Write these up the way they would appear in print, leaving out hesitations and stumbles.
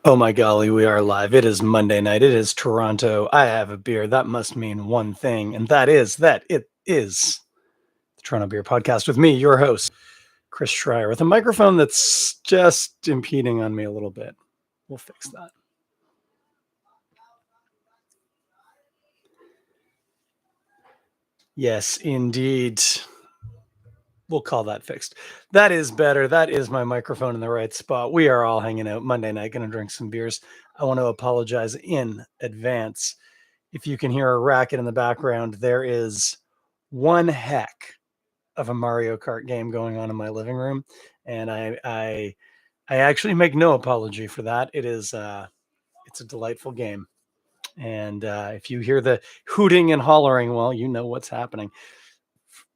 Oh my golly, we are live. It is Monday night. It is Toronto. I have a beer. That must mean one thing, and that is that it is the Toronto Beer Podcast with me, your host, Chris Schreier, with a microphone that's just impeding on me a little bit. We'll fix that. Yes, indeed. We'll call that fixed. That is better. That is my microphone in the right spot. We are all hanging out Monday night, going to drink some beers. I want to apologize in advance. If you can hear a racket in the background, there is one heck of a Mario Kart game going on in my living room, and I actually make no apology for that. It's a delightful game, and if you hear the hooting and hollering, well, you know what's happening.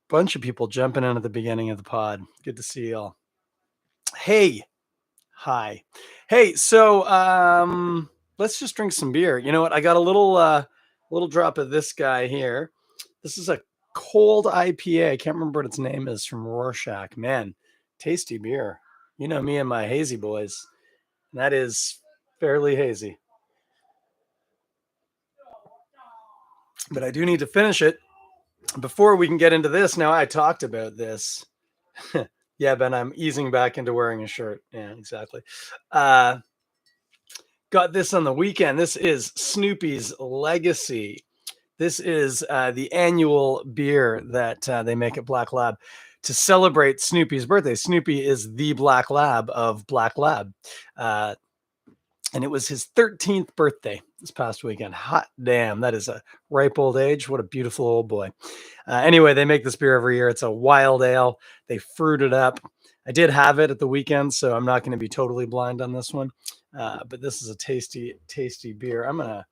Bunch of people jumping in at the beginning of the pod. Good to see y'all. Hey, hi, hey. So let's just drink some beer. You know what? I got a little drop of this guy here. This is a cold IPA. I can't remember what its name is, from Rorschach. Man, tasty beer. You know me and my hazy boys. That is fairly hazy. But I do need to finish it before we can get into this. Now, I talked about this. Yeah, Ben, I'm easing back into wearing a shirt. Yeah, exactly. Got this on the weekend. This is Snoopy's Legacy. This is the annual beer that they make at Black Lab to celebrate Snoopy's birthday. Snoopy is the Black Lab of Black Lab. And it was his 13th birthday this past weekend. Hot damn, that is a ripe old age. What a beautiful old boy. Anyway, they make this beer every year. It's a wild ale. They fruit it up. I did have it at the weekend, so I'm not going to be totally blind on this one. But this is a tasty, tasty beer. I'm gonna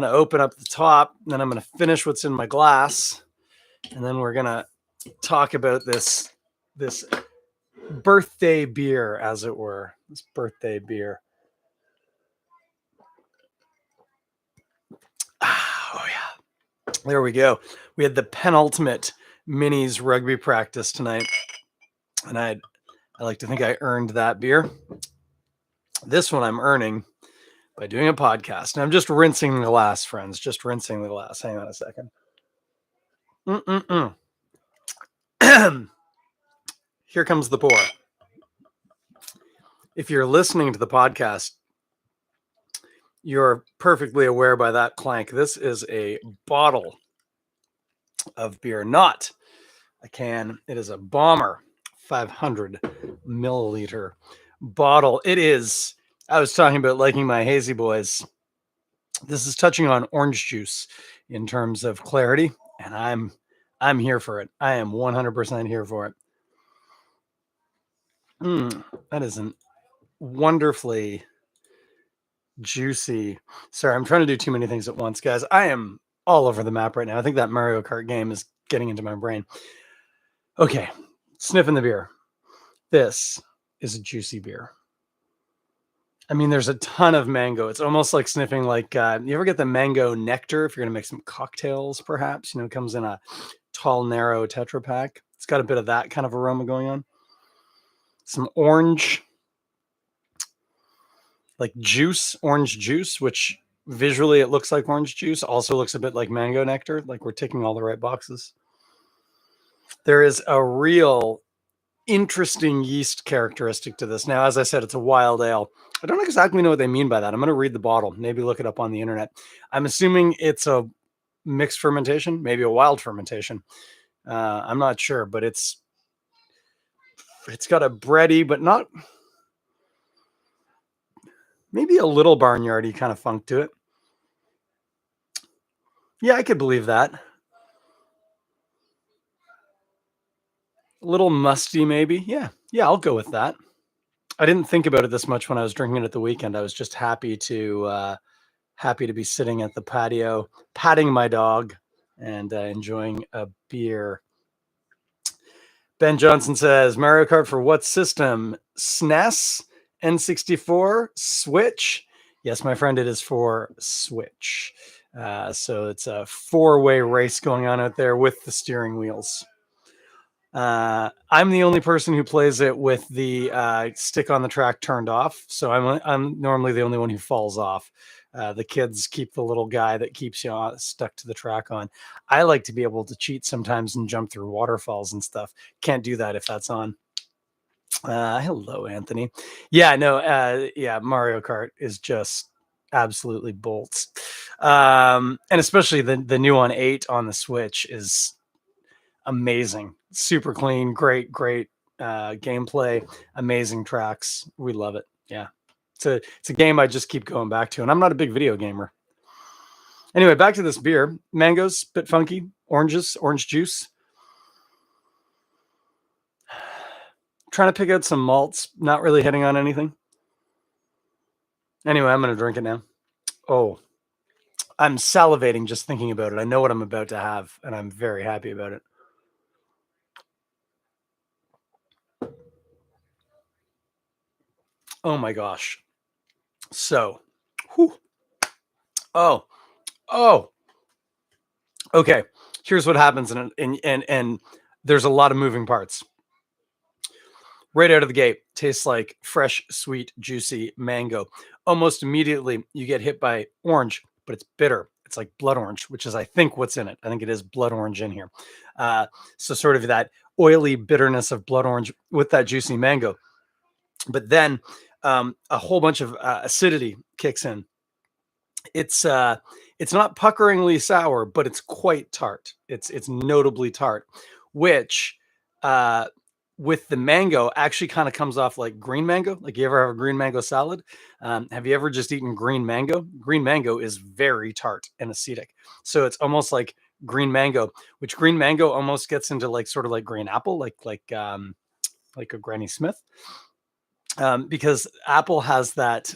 open up the top, and then I'm gonna finish what's in my glass, and then we're gonna talk about this birthday beer, as it were. This birthday beer. Oh yeah, there we go. We had the penultimate minis rugby practice tonight, and I like to think I earned that beer. This one I'm earning by doing a podcast. And I'm just rinsing the glass, friends. Just rinsing the glass. Hang on a second. Here comes the pour. If you're listening to the podcast, you're perfectly aware by that clank. This is a bottle of beer, not a can. It is a Bomber 500 milliliter bottle. It is, I was talking about liking my hazy boys. This is touching on orange juice in terms of clarity, and I'm here for it. I am 100% here for it. That is a wonderfully juicy. Sorry, I'm trying to do too many things at once, guys. I am all over the map right now. I think that Mario Kart game is getting into my brain. Okay, sniffing the beer. This is a juicy beer. I mean, there's a ton of mango. It's almost like sniffing, like, you ever get the mango nectar if you're going to make some cocktails, perhaps? You know, it comes in a tall, narrow Tetra Pak. It's got a bit of that kind of aroma going on. Some orange, like juice, orange juice, which visually it looks like orange juice. Also looks a bit like mango nectar, like we're ticking all the right boxes. There is a real interesting yeast characteristic to this. Now, as I said, it's a wild ale. I don't exactly know what they mean by that. I'm going to read the bottle, maybe look it up on the internet. I'm assuming it's a mixed fermentation, maybe a wild fermentation. I'm not sure, but it's got a bready, but not, maybe a little barnyardy kind of funk to it. Yeah, I could believe that. A little musty, maybe. Yeah, I'll go with that. I didn't think about it this much when I was drinking it at the weekend. I was just happy to be sitting at the patio, patting my dog, and enjoying a beer. Ben Johnson says, Mario Kart for what system? SNES, N64, Switch? Yes, my friend, it is for Switch. So it's a 4-way race going on out there with the steering wheels. I'm the only person who plays it with the stick on the track turned off, so I'm normally the only one who falls off. The kids keep the little guy that keeps you stuck to the track on. I like to be able to cheat sometimes and jump through waterfalls and stuff. Can't do that if that's on. Hello, Anthony. Yeah, no, yeah, Mario Kart is just absolutely bolts. And especially the new on 8 on the Switch is amazing. Super clean, great gameplay, amazing tracks. We love it. Yeah. It's a game I just keep going back to, and I'm not a big video gamer. Anyway, back to this beer. Mangoes, bit funky, oranges, orange juice. Trying to pick out some malts, not really hitting on anything. Anyway, I'm going to drink it now. Oh, I'm salivating just thinking about it. I know what I'm about to have, and I'm very happy about it. Oh my gosh. So, whew. Oh, oh. Okay. Here's what happens, and there's a lot of moving parts. Right out of the gate, tastes like fresh, sweet, juicy mango. Almost immediately, you get hit by orange, but it's bitter. It's like blood orange, which is, I think, what's in it. I think it is blood orange in here. So, sort of that oily bitterness of blood orange with that juicy mango. But then a whole bunch of acidity kicks in. It's not puckeringly sour, but it's quite tart. It's notably tart, which uh, with the mango actually kind of comes off like green mango. Like, you ever have a green mango salad? Have you ever just eaten green mango? Green mango is very tart and acidic, so it's almost like green mango. Which green mango almost gets into like sort of like green apple, like a Granny Smith, because apple has that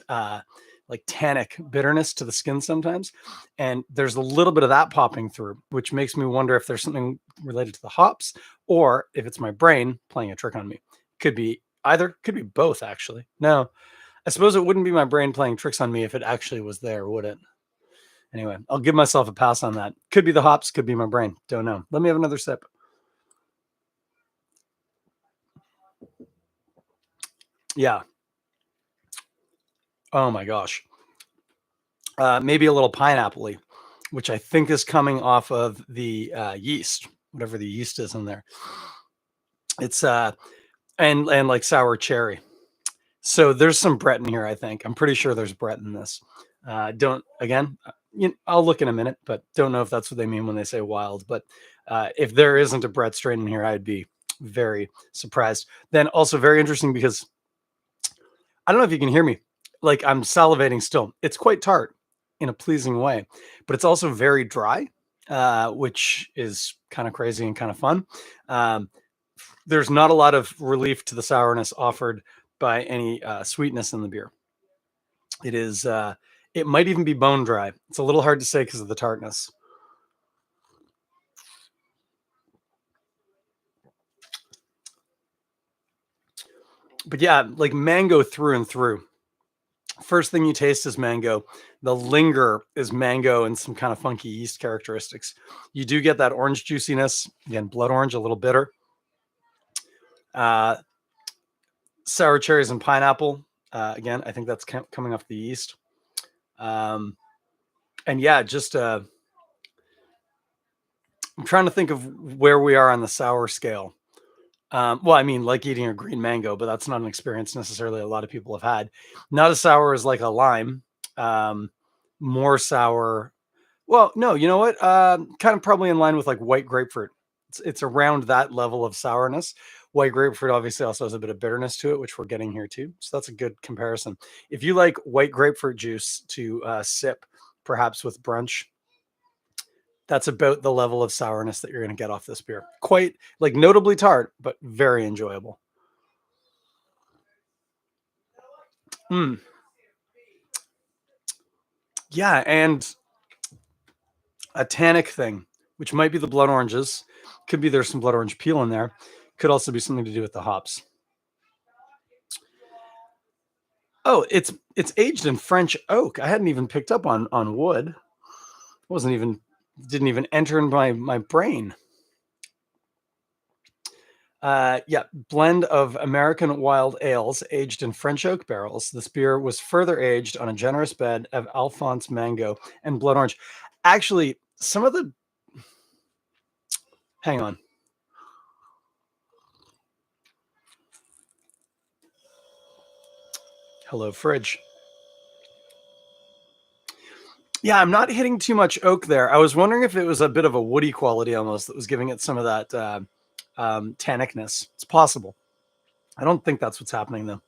like tannic bitterness to the skin sometimes, and there's a little bit of that popping through, which makes me wonder if there's something related to the hops or if it's my brain playing a trick on me. Could be either, could be both actually. No, I suppose it wouldn't be my brain playing tricks on me if it actually was there, would it? Anyway, I'll give myself a pass on that. Could be the hops, could be my brain. Don't know. Let me have another sip. Yeah. Oh my gosh. Maybe a little pineapple-y, which I think is coming off of the yeast, whatever the yeast is in there. It's and like sour cherry. So there's some Brett in here. I think I'm pretty sure there's Brett in this. Don't again. I'll look in a minute, but don't know if that's what they mean when they say wild. But if there isn't a Brett strain in here, I'd be very surprised. Then also very interesting because I don't know if you can hear me. Like, I'm salivating still. It's quite tart in a pleasing way, but it's also very dry, which is kind of crazy and kind of fun. Um, there's not a lot of relief to the sourness offered by any sweetness in the beer. It is. It might even be bone dry. It's a little hard to say because of the tartness. But yeah, like mango through and through. First thing you taste is mango. The linger is mango and some kind of funky yeast characteristics. You do get that orange juiciness, again, blood orange, a little bitter. Uh, Sour cherries and pineapple. Again, I think that's coming off the yeast. Um, and yeah, just I'm trying to think of where we are on the sour scale. Well, I mean, like eating a green mango, but that's not an experience necessarily a lot of people have had. Not as sour as like a lime. Um, More sour. Well, no, you know what? Kind of probably in line with like white grapefruit. It's around that level of sourness. White grapefruit obviously also has a bit of bitterness to it, which we're getting here too. So that's a good comparison. If you like white grapefruit juice to sip, perhaps with brunch, that's about the level of sourness that you're going to get off this beer. Quite like notably tart, but very enjoyable. Mm. Yeah, and a tannic thing, which might be the blood oranges. Could be there's some blood orange peel in there. Could also be something to do with the hops. Oh, it's aged in French oak. I hadn't even picked up on wood. Wasn't even didn't even enter in my brain. Yeah, blend of American wild ales aged in French oak barrels. This beer was further aged on a generous bed of Alphonse mango and blood orange. Actually, some of the hang on. Hello, fridge. Yeah, I'm not hitting too much oak there. I was wondering if it was a bit of a woody quality almost that was giving it some of that tannicness. It's possible. I don't think that's what's happening though.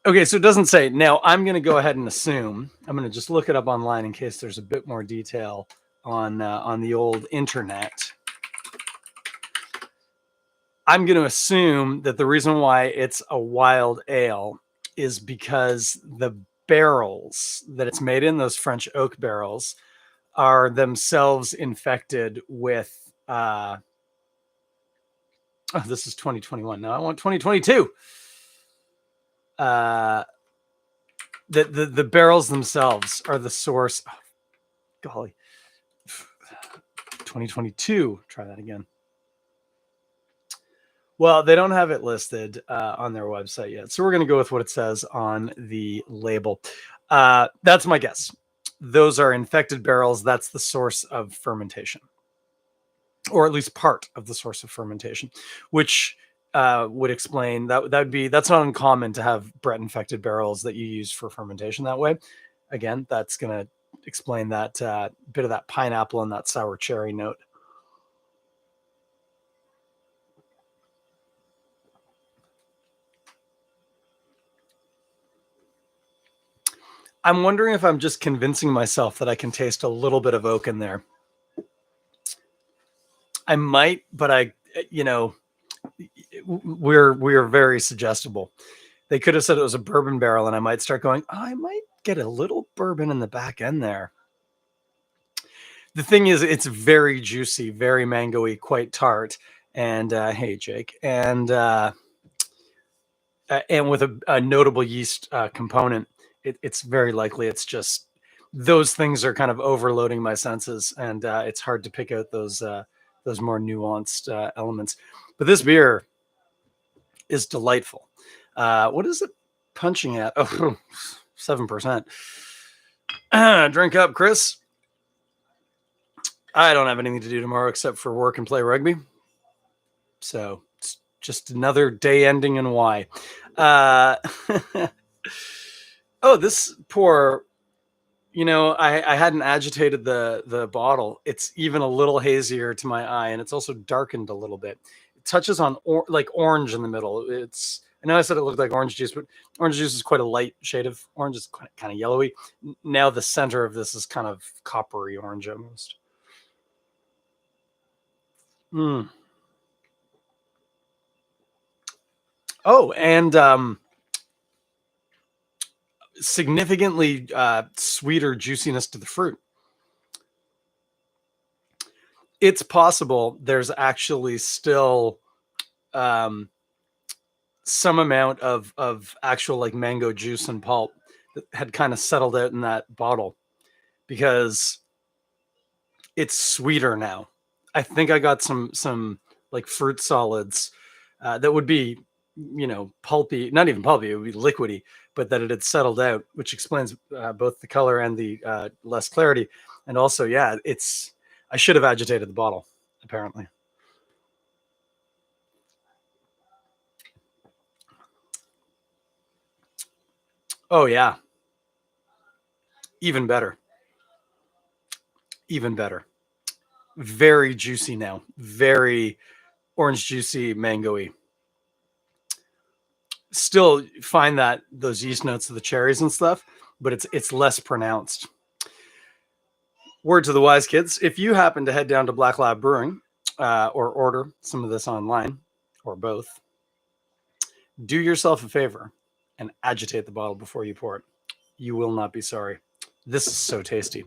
Okay, so it doesn't say. Now I'm going to go ahead and assume. I'm going to just look it up online in case there's a bit more detail on the old internet. I'm going to assume that the reason why it's a wild ale is because the barrels that it's made in, those French oak barrels, are themselves infected with. This is 2021. Now I want 2022. The barrels themselves are the source. Oh, golly, 2022. Try that again. Well, they don't have it listed on their website yet, so we're going to go with what it says on the label. That's my guess. Those are infected barrels. That's the source of fermentation, or at least part of the source of fermentation, which would explain that's not uncommon to have Brett infected barrels that you use for fermentation that way. Again, that's going to explain that bit of that pineapple and that sour cherry note. I'm wondering if I'm just convincing myself that I can taste a little bit of oak in there. I might, but we're very suggestible. They could have said it was a bourbon barrel, and I might start going, oh, I might get a little bourbon in the back end there. The thing is, it's very juicy, very mango-y, quite tart. And hey, Jake, and with a notable yeast component, it's very likely it's just those things are kind of overloading my senses, and it's hard to pick out those more nuanced elements. But this beer is delightful. What is it punching at? Oh, 7%. Drink up, Chris. I don't have anything to do tomorrow except for work and play rugby. So it's just another day ending in Y. Oh, this poor, I hadn't agitated the bottle. It's even a little hazier to my eye, and it's also darkened a little bit. It touches on like orange in the middle. I know I said it looked like orange juice, but orange juice is quite a light shade of orange. It's kind of yellowy. Now the center of this is kind of coppery orange almost. Mm. Oh, and significantly sweeter juiciness to the fruit. It's possible there's actually still some amount of actual like mango juice and pulp that had kind of settled out in that bottle, because it's sweeter now. I think I got some like fruit solids that would be, pulpy, not even pulpy, it would be liquidy, but that it had settled out, which explains both the color and the less clarity. And also, yeah, I should have agitated the bottle, apparently. Oh, yeah. Even better. Even better. Very juicy now. Very orange juicy, mango-y. Still find that those yeast notes of the cherries and stuff, but it's less pronounced. Word to the wise kids: if you happen to head down to Black Lab Brewing or order some of this online or both, do yourself a favor and agitate the bottle before you pour it. You will not be sorry. This is so tasty.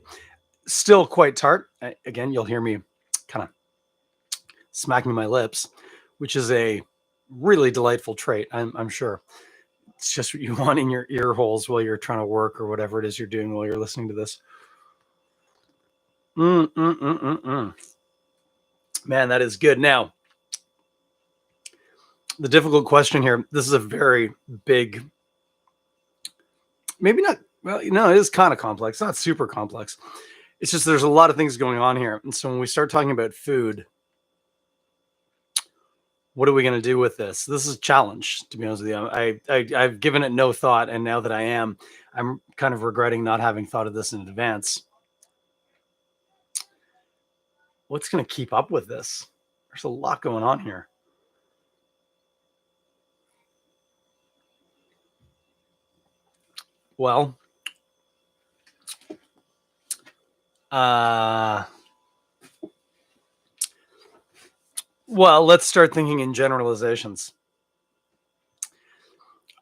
Still quite tart. Again, you'll hear me kind of smacking my lips, which is a really delightful trait, I'm sure. It's just what you want in your ear holes while you're trying to work or whatever it is you're doing while you're listening to this. Man, that is good. Now, the difficult question here, this is a very big, maybe not, well, it is kind of complex, not super complex. It's just there's a lot of things going on here. And so when we start talking about food, what are we going to do with this? This is a challenge, to be honest with you. I've given it no thought, and now that I'm kind of regretting not having thought of this in advance. What's going to keep up with this? There's a lot going on here. Well, let's start thinking in generalizations.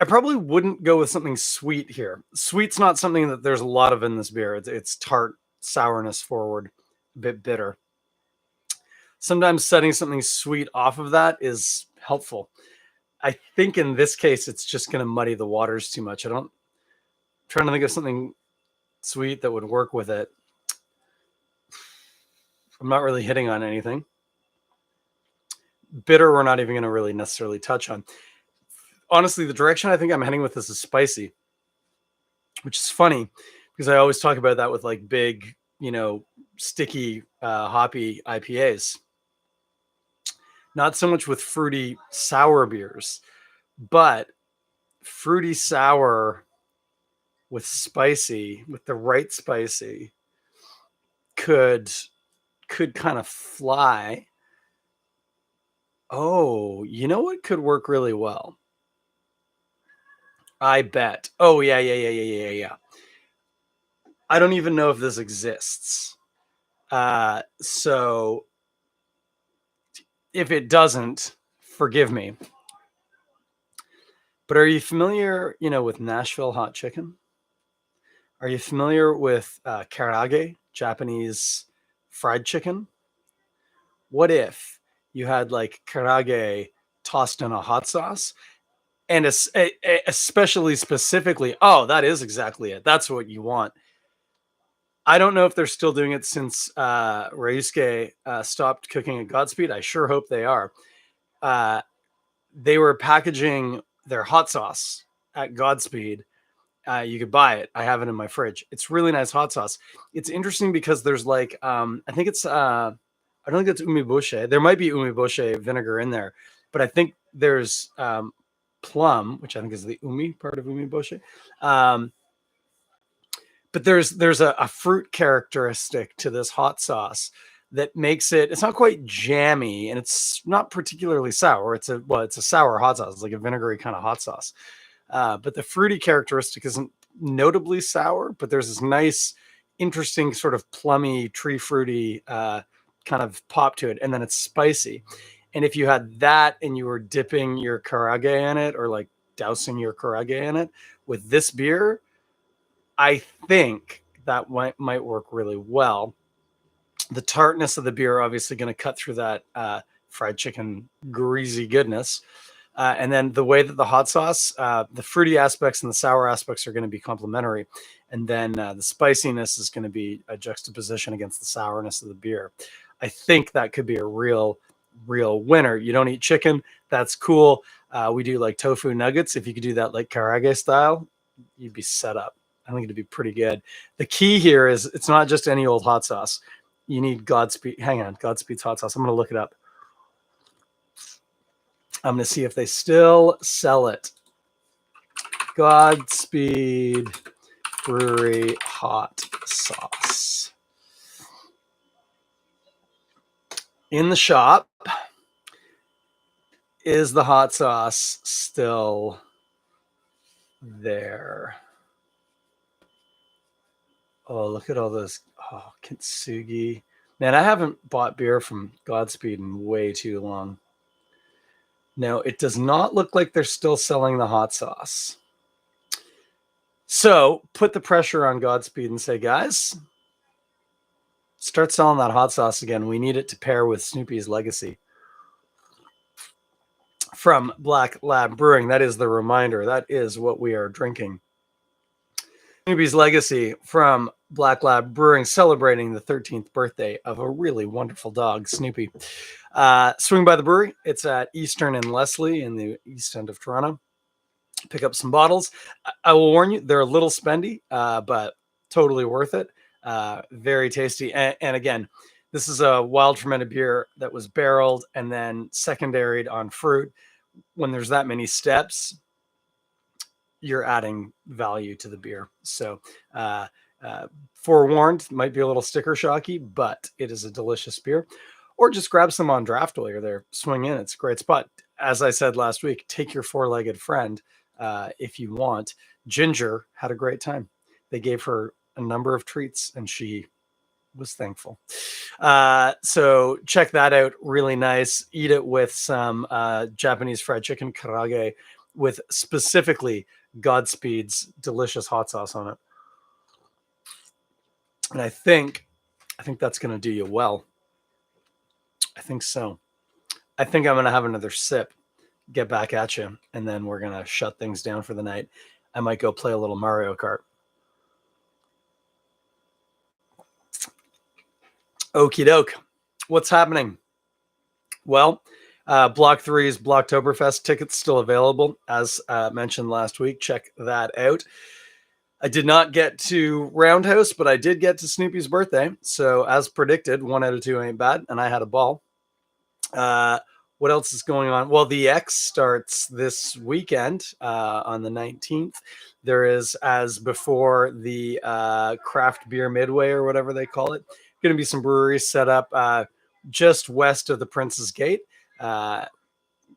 I probably wouldn't go with something sweet here. Sweet's not something that there's a lot of in this beer. It's tart, sourness forward, a bit bitter. Sometimes setting something sweet off of that is helpful. I think in this case, it's just going to muddy the waters too much. I'm trying to think of something sweet that would work with it. I'm not really hitting on anything. Bitter, we're not even going to really necessarily touch on. Honestly, the direction I think I'm heading with this is spicy, which is funny because I always talk about that with like big, sticky, hoppy IPAs. Not so much with fruity sour beers, but fruity sour with spicy, with the right spicy, could kind of fly. Oh, you know what could work really well? I bet. Oh, yeah. I don't even know if this exists. So if it doesn't, forgive me. But are you familiar, with Nashville hot chicken? Are you familiar with karage, Japanese fried chicken? What if you had like karage tossed in a hot sauce? And especially specifically, oh, that is exactly it. That's what you want. I don't know if they're still doing it since Ryusuke stopped cooking at Godspeed. I sure hope they are. They were packaging their hot sauce at Godspeed. You could buy it. I have it in my fridge. It's really nice hot sauce. It's interesting because there's like, I think it's, I don't think it's umeboshi. There might be umeboshi vinegar in there, but I think there's plum, which I think is the umi part of umeboshi. But there's a fruit characteristic to this hot sauce that makes it's not quite jammy, and it's not particularly sour. It's a sour hot sauce. It's like a vinegary kind of hot sauce. But the fruity characteristic isn't notably sour, but there's this nice, interesting sort of plummy, tree fruity kind of pop to it. And then it's spicy. And if you had that and you were dipping your karage in it or like dousing your karage in it with this beer, I think that might work really well. The tartness of the beer obviously going to cut through that fried chicken greasy goodness. And then the way that the hot sauce, the fruity aspects and the sour aspects are going to be complementary. And then the spiciness is going to be a juxtaposition against the sourness of the beer. I think that could be a real winner. You don't eat chicken. That's cool. We do like tofu nuggets. If you could do that like karage style, you'd be set up. I think it'd be pretty good. The key here is it's not just any old hot sauce. You need Godspeed. Hang on. Godspeed's hot sauce. I'm going to look it up. I'm going to see if they still sell it. Godspeed Brewery hot sauce. In the shop, is the hot sauce still there? Oh, look at all those. Oh, kintsugi. Man, I haven't bought beer from Godspeed in way too long. No, it does not look like they're still selling the hot sauce. So put the pressure on Godspeed and say, guys, start selling that hot sauce again. We need it to pair with Snoopy's Legacy. From Black Lab Brewing, that is the reminder. That is what we are drinking. Snoopy's Legacy from Black Lab Brewing, celebrating the 13th birthday of a really wonderful dog, Snoopy. Swing by the brewery. It's at Eastern and Leslie in the east end of Toronto. Pick up some bottles. I will warn you, they're a little spendy, but totally worth it. Very tasty. And again, this is a wild fermented beer that was barreled and then secondaried on fruit. When there's that many steps, you're adding value to the beer. So, uh, forewarned, might be a little sticker shocky, but it is a delicious beer. Or just grab some on draft while you're there. Swing in. It's a great spot. As I said last week, take your four-legged friend if you want. Ginger had a great time. They gave her a number of treats, and she was thankful. So check that out. Really nice. Eat it with some Japanese fried chicken karage with specifically Godspeed's delicious hot sauce on it. And I think that's going to do you well. I think so. I think I'm going to have another sip, get back at you, and then we're going to shut things down for the night. I might go play a little Mario Kart. Okie doke. What's happening? Well, Block 3's Blocktoberfest tickets still available. As mentioned last week, check that out. I did not get to Roundhouse, but I did get to Snoopy's birthday. So as predicted, 1 out of 2 ain't bad, and I had a ball. What else is going on? Well, the X starts this weekend on the 19th. There is, as before, the craft beer midway or whatever they call it. Going to be some breweries set up just west of the Prince's Gate.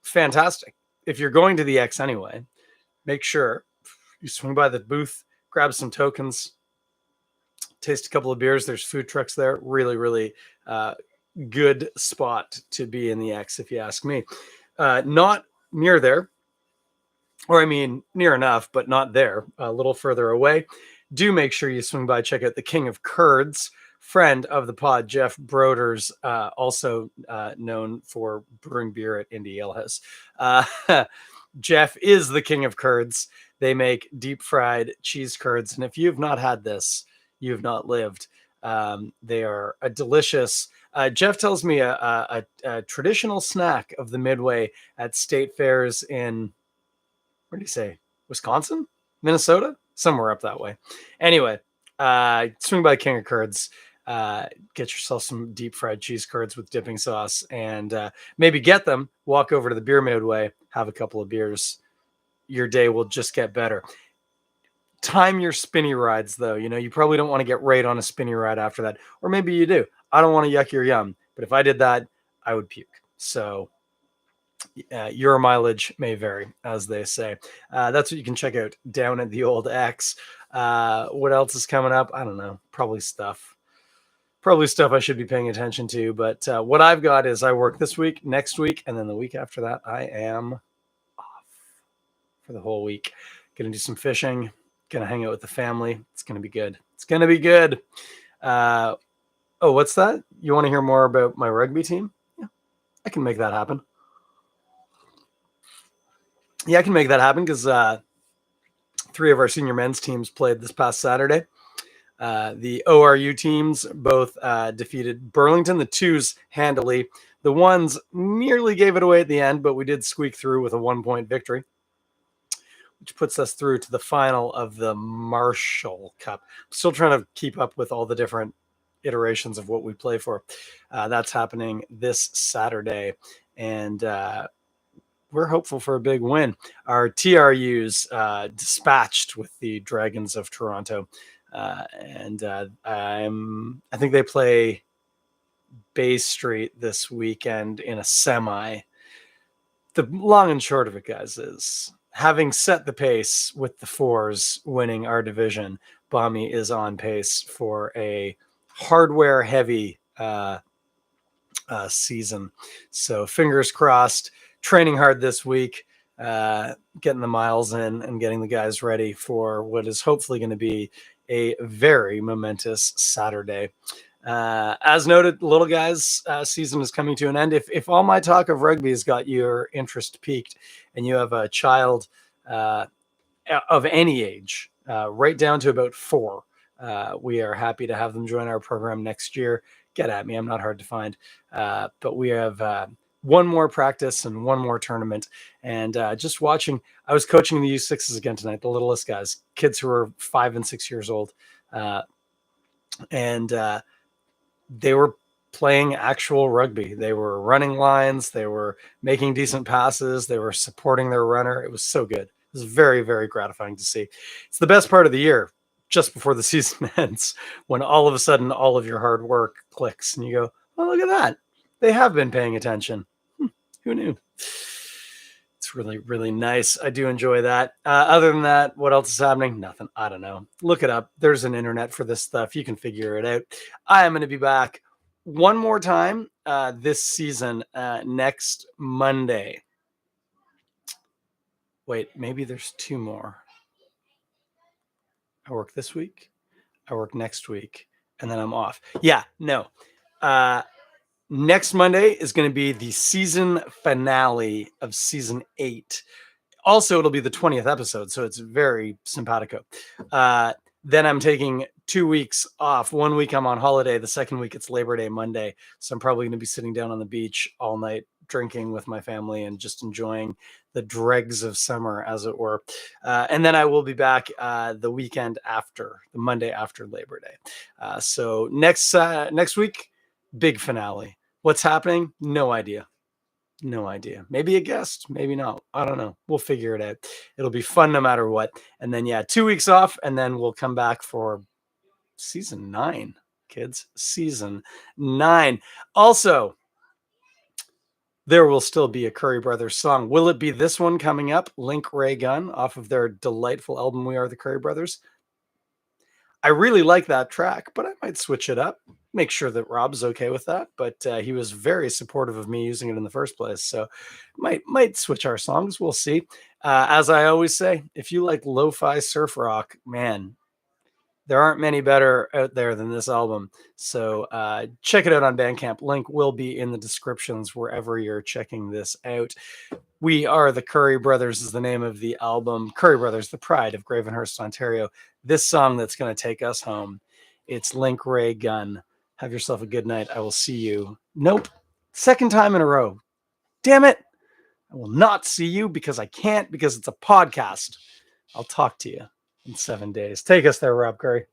Fantastic. If you're going to the X anyway, make sure you swing by the booth, grab some tokens, taste a couple of beers. There's food trucks there. Really, really good spot to be in the X, if you ask me. Not near there, or I mean near enough, but not there. A little further away. Do make sure you swing by, check out the King of Curds, friend of the pod, Jeff Broders, also known for brewing beer at Indie Ale House. Jeff is the king of curds. They make deep fried cheese curds. And if you've not had this, you've not lived. They are a delicious. Jeff tells me a traditional snack of the Midway at state fairs in, where do you say, Wisconsin, Minnesota, somewhere up that way. Anyway, swing by King of Curds. Get yourself some deep fried cheese curds with dipping sauce, and maybe get them. Walk over to the Beer Midway, have a couple of beers. Your day will just get better. Time your spinny rides, though. You know, you probably don't want to get right on a spinny ride after that, or maybe you do. I don't want to yuck your yum, but if I did that, I would puke. So your mileage may vary, as they say. That's what you can check out down at the old X. What else is coming up? I don't know. Probably stuff I should be paying attention to. But what I've got is I work this week, next week, and then the week after that, I am off for the whole week. Going to do some fishing. Going to hang out with the family. It's going to be good. It's going to be good. Oh, what's that? You want to hear more about my rugby team? Yeah, I can make that happen. Yeah, I can make that happen because 3 of our senior men's teams played this past Saturday. The ORU teams both defeated Burlington, the 2s handily. The 1s nearly gave it away at the end, but we did squeak through with a 1-point victory, which puts us through to the final of the Marshall Cup. Still trying to keep up with all the different iterations of what we play for. That's happening this Saturday, and we're hopeful for a big win. Our TRUs dispatched with the Dragons of Toronto. I think they play Bay Street this weekend in a semi. The long and short of it, guys, is having set the pace with the 4s winning our division, Bommy is on pace for a hardware-heavy season. So fingers crossed. Training hard this week, getting the miles in and getting the guys ready for what is hopefully going to be a very momentous Saturday. As noted, little guys season is coming to an end. If all my talk of rugby has got your interest piqued and you have a child of any age right down to about 4. We are happy to have them join our program next year. Get at me. I'm not hard to find. But we have one more practice and one more tournament. And just watching, I was coaching the U6s again tonight, the littlest guys, kids who are 5 and 6 years old. And they were playing actual rugby. They were running lines. They were making decent passes. They were supporting their runner. It was so good. It was very, very gratifying to see. It's the best part of the year, just before the season ends, when all of a sudden all of your hard work clicks and you go, oh, look at that. They have been paying attention. Who knew? It's really, really nice. I do enjoy that. Other than that, what else is happening? Nothing. I don't know. Look it up. There's an internet for this stuff. You can figure it out. I am going to be back one more time this season next Monday. Wait, maybe there's 2 more. I work this week. I work next week. And then I'm off. Yeah, no. Next Monday is going to be the season finale of season 8. Also, it'll be the 20th episode, so it's very simpatico. Then I'm taking 2 weeks off. 1 week I'm on holiday. The second week it's Labor Day Monday. So I'm probably going to be sitting down on the beach all night, drinking with my family and just enjoying the dregs of summer, as it were. And then I will be back the weekend after, the Monday after Labor Day. So next week, big finale. What's happening? No idea. No idea. Maybe a guest, maybe not. I don't know. We'll figure it out. It'll be fun no matter what. And then, 2 weeks off, and then we'll come back for season 9, kids. Season 9. Also, there will still be a Currie Brothers song. Will it be this one coming up? Link Ray Gun, off of their delightful album, We Are the Currie Brothers. I really like that track, but I might switch it up. Make sure that Rob's okay with that. But he was very supportive of me using it in the first place. So might switch our songs. We'll see. As I always say, if you like lo-fi surf rock, man, there aren't many better out there than this album. So check it out on Bandcamp. Link will be in the descriptions wherever you're checking this out. We Are the Currie Brothers is the name of the album. Currie Brothers, the pride of Gravenhurst, Ontario. This song that's going to take us home. It's Link Ray Gun. Have yourself a good night. I will see you. Nope. Second time in a row. Damn it. I will not see you because I can't, because it's a podcast. I'll talk to you in 7 days. Take us there, Rob Currie.